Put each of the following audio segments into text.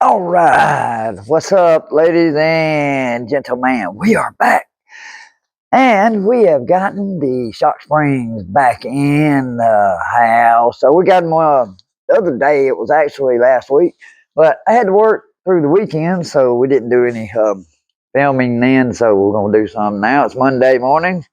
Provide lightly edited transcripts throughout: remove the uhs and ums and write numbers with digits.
All right, what's up, ladies and gentlemen? We are back, and we have gotten the shock springs back in the house. So we got them the other day. It was actually last week, but I had to work through the weekend, so we didn't do any filming then. So we're gonna do some now. It's Monday morning.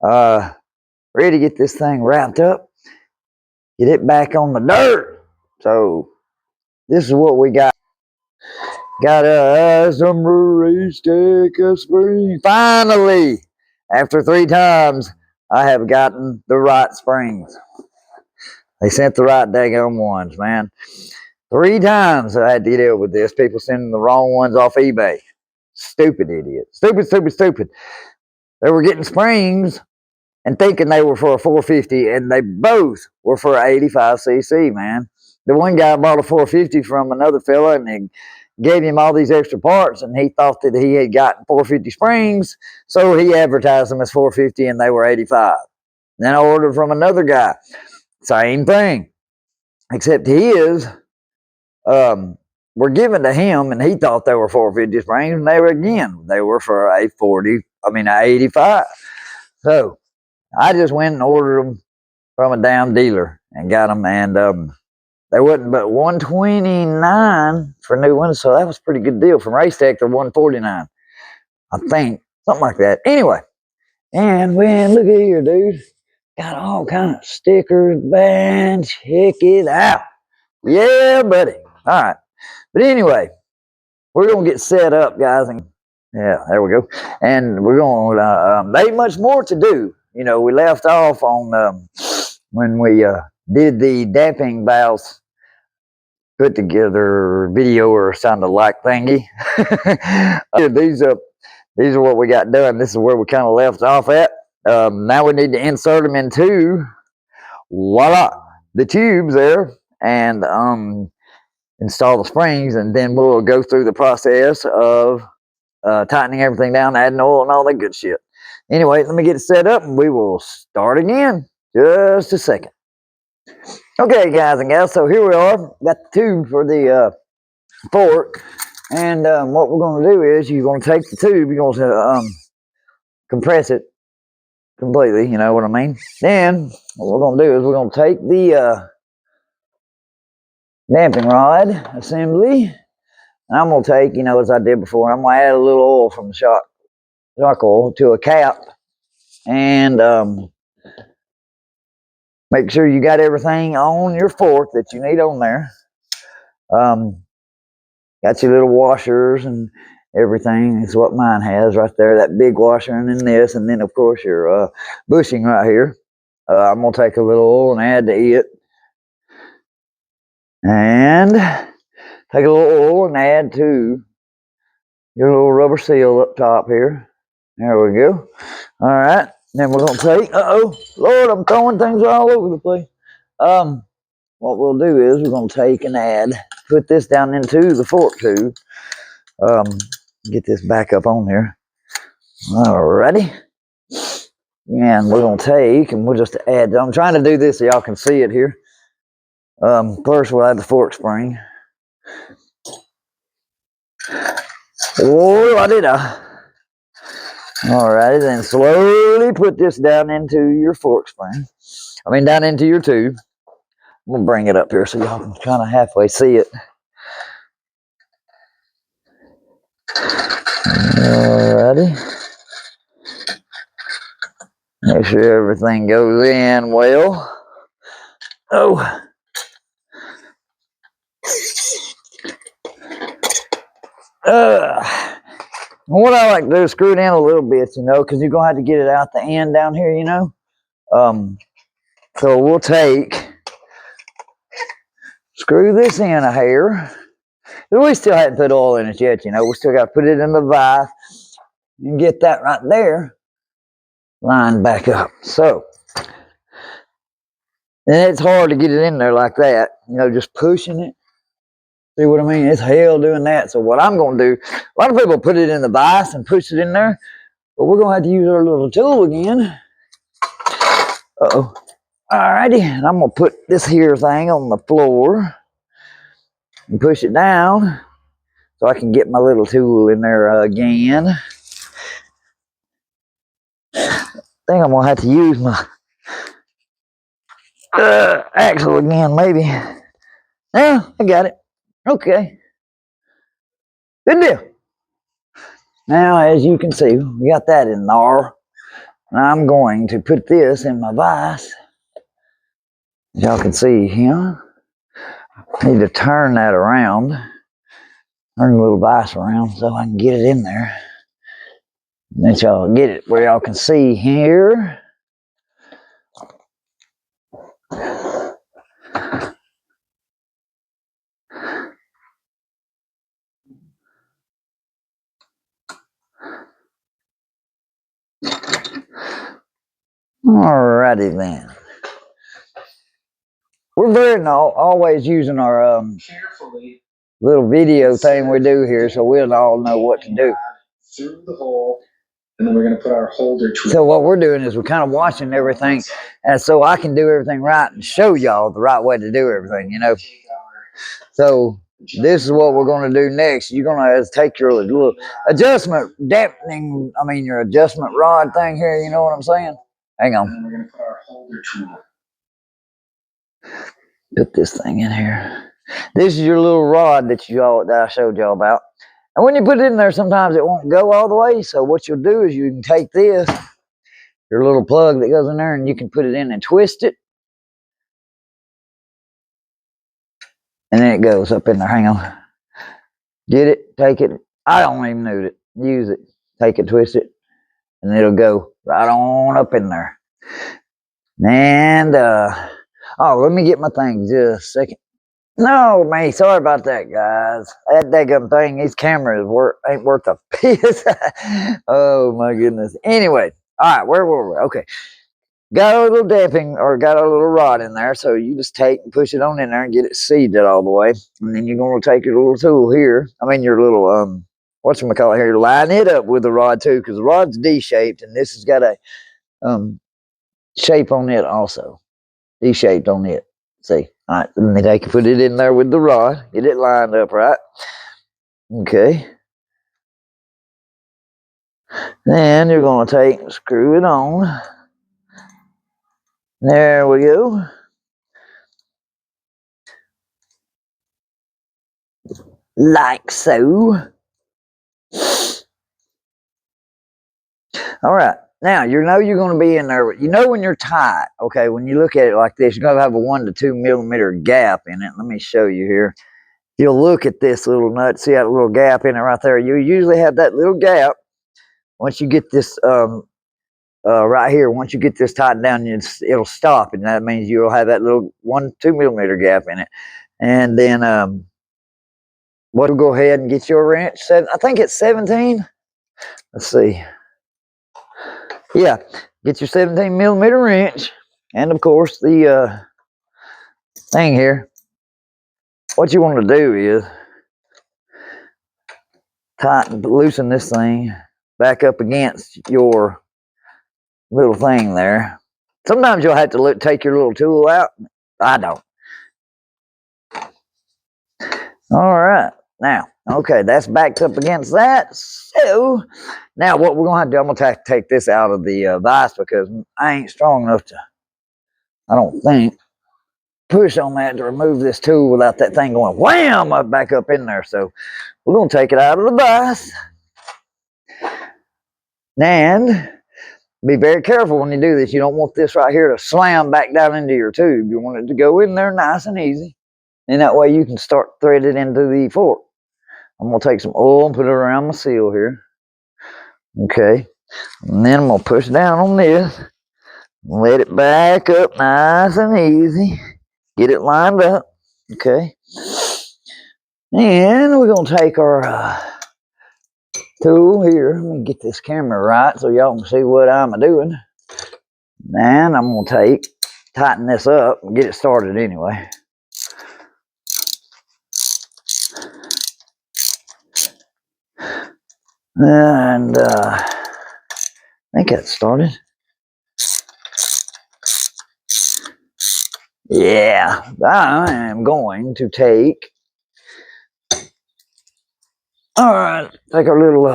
Uh, Ready to get this thing wrapped up, get it back on the dirt. So this is what we got. Got some race a spring. Finally, after 3 times, I have gotten the right springs. They sent the right daggone ones, man. 3 times I had to deal with this. People sending the wrong ones off eBay. Stupid idiots. Stupid. They were getting springs and thinking they were for a 450, and they both were for an 85cc, man. The one guy bought a 450 from another fella, and they gave him all these extra parts, and he thought that he had gotten 450 springs, so he advertised them as 450, and they were 85. Then I ordered from another guy, same thing, except his were given to him, and he thought they were 450 springs, and they were for a 85. So I just went and ordered them from a damn dealer and got them, and they wasn't but $129 for new ones, so that was a pretty good deal. From Racetech, they're $149, I think, something like that. Anyway, and when look at here, dude, got all kind of stickers, bands. Check it out, yeah, buddy. All right, but anyway, we're gonna get set up, guys, and yeah, there we go. And we're gonna. There ain't much more to do. You know, we left off on when we did the damping valves put together video or sound alike thingy. These are what we got done. This is where we kind of left off at. Now we need to insert them into voila the tubes there, and install the springs, and then we'll go through the process of tightening everything down, adding oil, and all that good shit. Anyway, let me get it set up, and we will start again. Just a second. Okay, guys and gals, so here we are. Got the tube for the fork, and what we're going to do is you're going to take the tube, you're going to compress it completely, you know what I mean? Then what we're going to do is we're going to take the damping rod assembly, and I'm going to take, you know, as I did before, I'm going to add a little oil from the shock oil to a cap, and make sure you got everything on your fork that you need on there. Got your little washers and everything. It's what mine has right there, that big washer, and then this, and then of course your bushing right here. I'm gonna take a little oil and add to it, and take a little oil and add to your little rubber seal up top here. There we go. All right, then we're gonna take, Lord, I'm throwing things all over the place. What we'll do is we're gonna take and put this down into the fork tube. Get this back up on here. Alrighty. And we're gonna take, and we'll just add, I'm trying to do this so y'all can see it here. First we'll add the fork spring. Oh, I did. Alrighty, then slowly put this down into your fork spring. Down into your tube. I'm gonna bring it up here so y'all can kind of halfway see it. Alrighty. Make sure everything goes in well. Oh. What I like to do is screw it in a little bit, you know, because you're going to have to get it out the end down here, you know. So we'll screw this in a hair. We still haven't put oil in it yet, you know. We still got to put it in the vise and get that right there lined back up. So, and it's hard to get it in there like that, you know, just pushing it. See what I mean? It's hell doing that. So what I'm going to do, a lot of people put it in the vise and push it in there, but we're going to have to use our little tool again. Uh-oh. Alrighty, and I'm going to put this here thing on the floor and push it down. so I can get my little tool in there again. I think I'm gonna have to use my axle again, maybe. Yeah, I got it. Okay, good deal. Now, as you can see, we got that in there. And I'm going to put this in my vise. Y'all can see here. I need to turn that around. Turn the little vise around so I can get it in there. Let y'all get it where y'all can see here. Alrighty then. We're very always using our little video thing we do here, so we'll all know what to do. Through the hole, and then we're going to put our holder tool. So what we're doing is we're kind of watching everything, and so I can do everything right and show y'all the right way to do everything, you know. So this is what we're going to do next. You're going to take your little adjustment dampening, your adjustment rod thing here, you know what I'm saying? Hang on. And we're going to put our holder tool. Put this thing in here. This is your little rod that I showed y'all about. And when you put it in there, sometimes it won't go all the way. So what you'll do is you can take this, your little plug that goes in there, and you can put it in and twist it. And then it goes up in there. Hang on. Get it, take it. I don't even need it. Use it. Take it, twist it, and it'll go right on up in there. And, let me get my thing just a second. No, man, sorry about that, guys. That daggum thing, these cameras ain't worth a piss. Oh, my goodness. Anyway, all right, where were we? Okay. Got a little damping, or got a little rod in there, so you just take and push it on in there and get it seated all the way. And then you're going to take your little tool here. Your little, whatchamacallit here, line it up with the rod too, because the rod's D-shaped, and this has got a shape on it also. D-shaped on it. See? All right, and then take and put it in there with the rod. Get it lined up right. Okay. Then you're going to take and screw it on. There we go. Like so. All right. Now, you're going to be in there. You know when you're tight, okay, when you look at it like this, you're going to have a 1 to 2 millimeter gap in it. Let me show you here. You'll look at this little nut, see that little gap in it right there. You usually have that little gap. Once you get this right here, once you get this tightened down, it'll stop, and that means you'll have that little 1 to 2 millimeter gap in it. And then we'll go ahead and get your wrench. I think it's 17. Let's see. Yeah, get your 17 millimeter wrench, and of course the thing here. What you want to do is loosen this thing back up against your little thing there. Sometimes you'll have to take your little tool out. I don't. All right. Now, okay, that's backed up against that. So, now what we're going to have to do, I'm going to have to take this out of the vise because I ain't strong enough to, I don't think, push on that to remove this tool without that thing going wham back up in there. So, we're going to take it out of the vise. And be very careful when you do this. You don't want this right here to slam back down into your tube. You want it to go in there nice and easy. And that way you can start thread it into the fork. I'm going to take some oil and put it around my seal here. Okay. And then I'm going to push down on this. Let it back up nice and easy. Get it lined up. Okay. And we're going to take our tool here. Let me get this camera right so y'all can see what I'm doing. And I'm going to tighten this up and get it started anyway. And I think that started. Yeah, I am going to take All right, take our little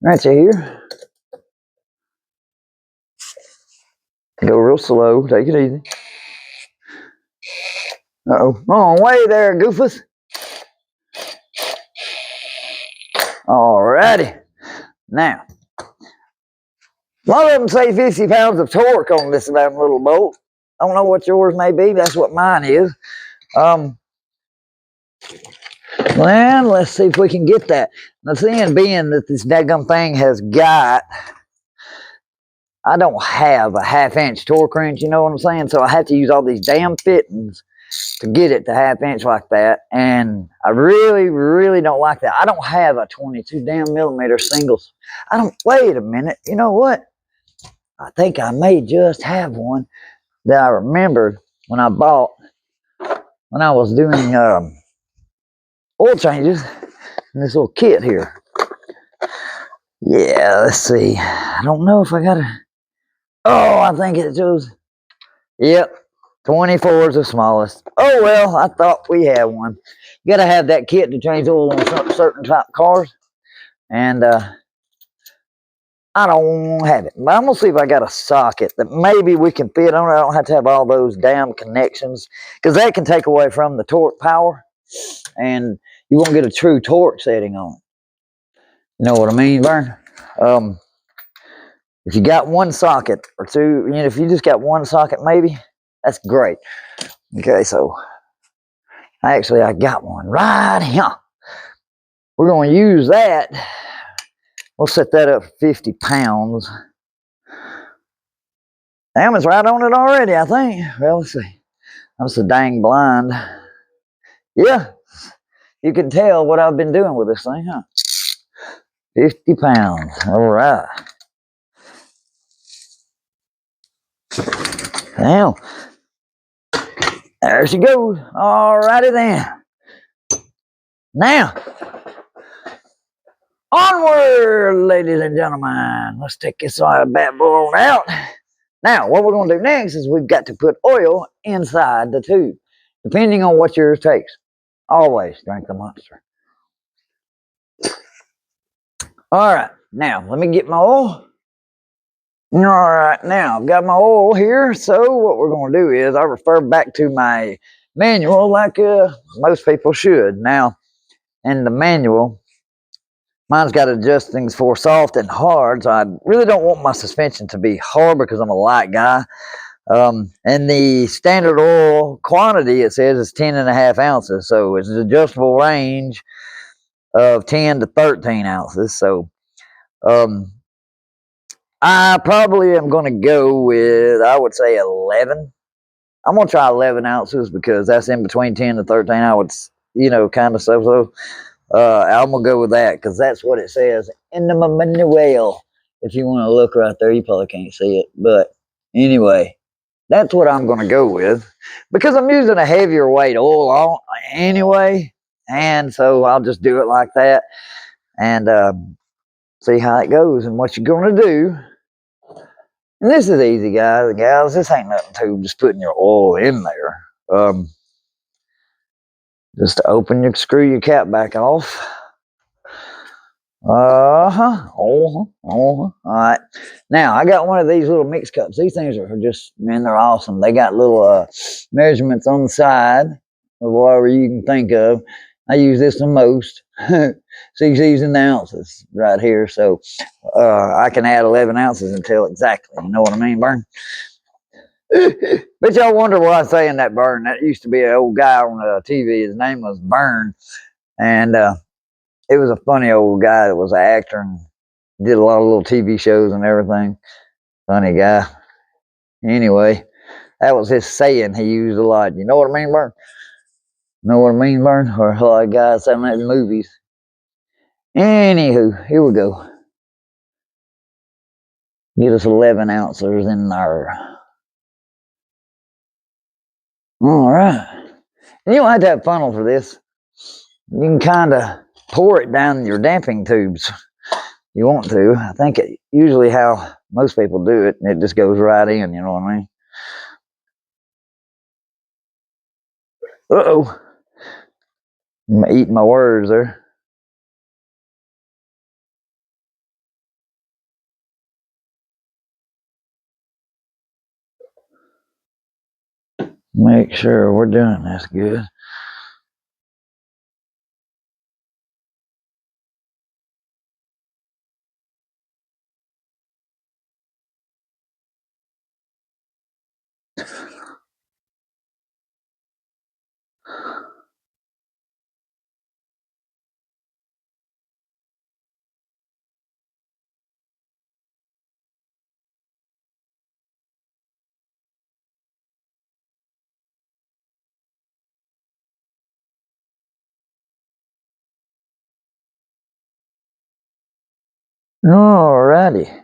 ratchet here. Go real slow. Take it easy. Uh-oh. Wrong way there, goofus. Alrighty. Now, a lot of them say 50 pounds of torque on this damn little bolt. I don't know what yours may be. That's what mine is. Well, let's see if we can get that. The thing being that this daggum thing has got, I don't have a 1/2 inch torque wrench, you know what I'm saying? So I have to use all these damn fittings to get it to 1/2 inch like that. And I really, really don't like that. I don't have a 22 damn millimeter singles. Wait a minute. You know what? I think I may just have one that I remembered when I bought, when I was doing oil changes in this little kit here. Yeah, let's see. I don't know if I got a, oh, I think it shows. Yep, 24 is the smallest. Oh, well, I thought we had one. You got to have that kit to change oil on some certain type cars. And I don't have it. But I'm going to see if I got a socket that maybe we can fit on it. I don't have to have all those damn connections. Because that can take away from the torque power. And you won't get a true torque setting on it. You know what I mean, Vern? If you got one socket or two, you know, if you just got one socket maybe, that's great. Okay, so I got one right here. We're going to use that. We'll set that up for 50 pounds. Damn, it's right on it already, I think. Well, let's see. I'm so dang blind. Yeah, you can tell what I've been doing with this thing, huh? 50 pounds. All right. Now, there she goes. All righty then. Now, onward, ladies and gentlemen. Let's take this bad boy on out. Now, what we're going to do next is we've got to put oil inside the tube, depending on what yours takes. Always drink the Monster. All right, now, let me get my oil. All right, now, I've got my oil here, so what we're going to do is I refer back to my manual like most people should. Now, in the manual, mine's got adjustings for soft and hard, so I really don't want my suspension to be hard because I'm a light guy. And the standard oil quantity, it says, is 10.5 ounces. So it's an adjustable range of 10 to 13 ounces. So I probably am going to go with, I would say 11. I'm going to try 11 ounces because that's in between 10 to 13. I would, you know, kind of stuff. So I'm going to go with that because that's what it says in the manual. If you want to look right there, you probably can't see it. But anyway, that's what I'm going to go with because I'm using a heavier weight oil anyway. And so I'll just do it like that and see how it goes and what you're going to do. And this is easy, guys and gals. This ain't nothing to just putting your oil in there. Just to screw your cap back off. All right. Now, I got one of these little mix cups. These things are just, man, they're awesome. They got little measurements on the side of whatever you can think of. I use this the most. cc's in the ounces right here. So I can add 11 ounces and tell exactly. You know what I mean, Burn? But y'all wonder why I'm saying that, Burn. That used to be an old guy on TV. His name was Burn. And it was a funny old guy that was an actor and did a lot of little TV shows and everything. Funny guy. Anyway, that was his saying he used a lot. You know what I mean, Burn? Know what I mean, Burn? Or a lot of guys saying that in movies. Anywho, here we go. Get us 11 ounces in there. All right. And you don't have to have a funnel for this. You can kind of pour it down your damping tubes. You want to. I think it usually how most people do it. It just goes right in, you know what I mean? Uh-oh. I'm eating my words there. Make sure we're doing this good. Alrighty.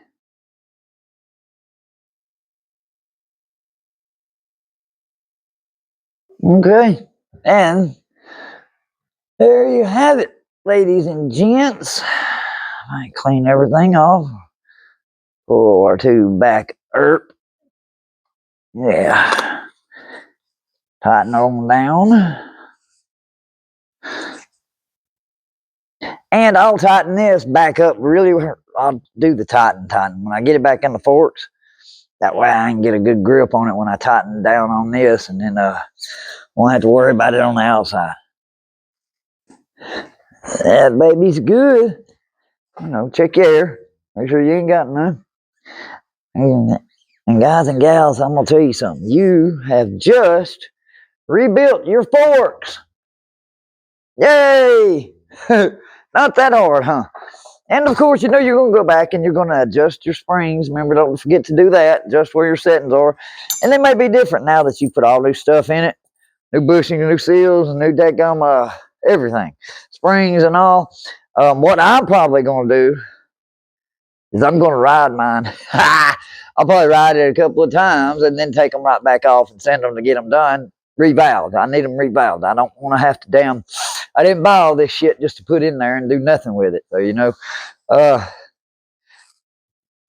Okay. And there you have it, ladies and gents. I clean everything off. Pull our tube back up. Yeah. Tighten them down. And I'll tighten this back up really. I'll do the tighten. When I get it back in the forks, that way I can get a good grip on it when I tighten down on this, and then won't have to worry about it on the outside. That baby's good. You know, check your air. Make sure you ain't got none. And guys and gals, I'm gonna tell you something. You have just rebuilt your forks. Yay! Not that hard, huh? And of course, you know you're going to go back and you're going to adjust your springs. Remember, don't forget to do that. Adjust where your settings are. And they may be different now that you put all new stuff in it. New bushing, new seals, new dadgum, everything. Springs and all. What I'm probably going to do is I'm going to ride mine. I'll probably ride it a couple of times and then take them right back off and send them to get them done. Revalved. I need them revalved. I don't want to have to I didn't buy all this shit just to put in there and do nothing with it. So, you know,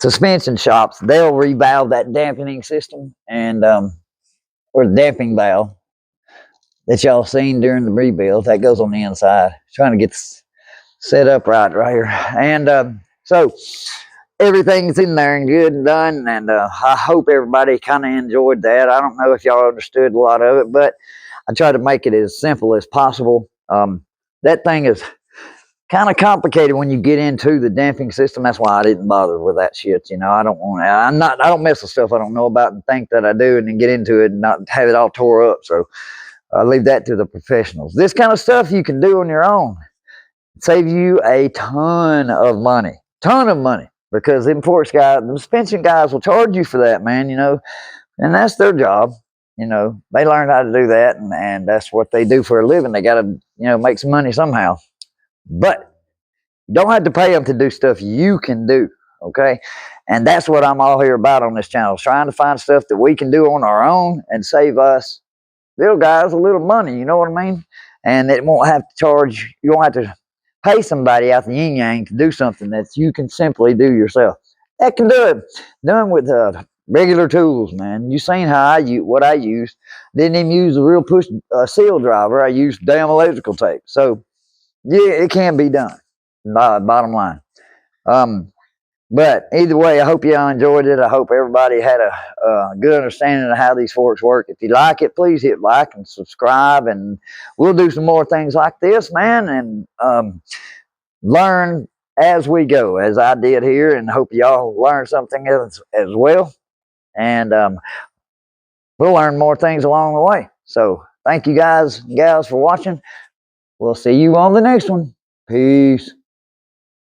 suspension shops, they'll revalve that dampening system and or the damping valve that y'all seen during the rebuild. That goes on the inside. Trying to get set up right here. And so everything's in there and good and done. And I hope everybody kind of enjoyed that. I don't know if y'all understood a lot of it, but I try to make it as simple as possible. That thing is kind of complicated when you get into the damping system. That's why I didn't bother with that shit. You know, I don't mess with stuff I don't know about and think that I do and then get into it and not have it all tore up. So I leave that to the professionals. This kind of stuff you can do on your own. Save you a ton of money, because them forks guys, the suspension guys will charge you for that, man, you know, and that's their job. You know, they learn how to do that, and that's what they do for a living. They got to, you know, make some money somehow. But you don't have to pay them to do stuff you can do, okay? And that's what I'm all here about on this channel, is trying to find stuff that we can do on our own and save us little guys a little money, you know what I mean? And it won't have to charge, you won't have to pay somebody out the yin yang to do something that you can simply do yourself. That can do it, done with regular tools, man. You seen how I use what I used. Didn't even use a real push seal driver. I used damn electrical tape. So yeah, it can be done. Bottom line. But either way, I hope y'all enjoyed it. I hope everybody had a good understanding of how these forks work. If you like it, please hit like and subscribe, and we'll do some more things like this, man, and learn as we go, as I did here, and hope y'all learn something as well. And we'll learn more things along the way. So thank you guys and gals for watching. We'll see you on the next one. Peace.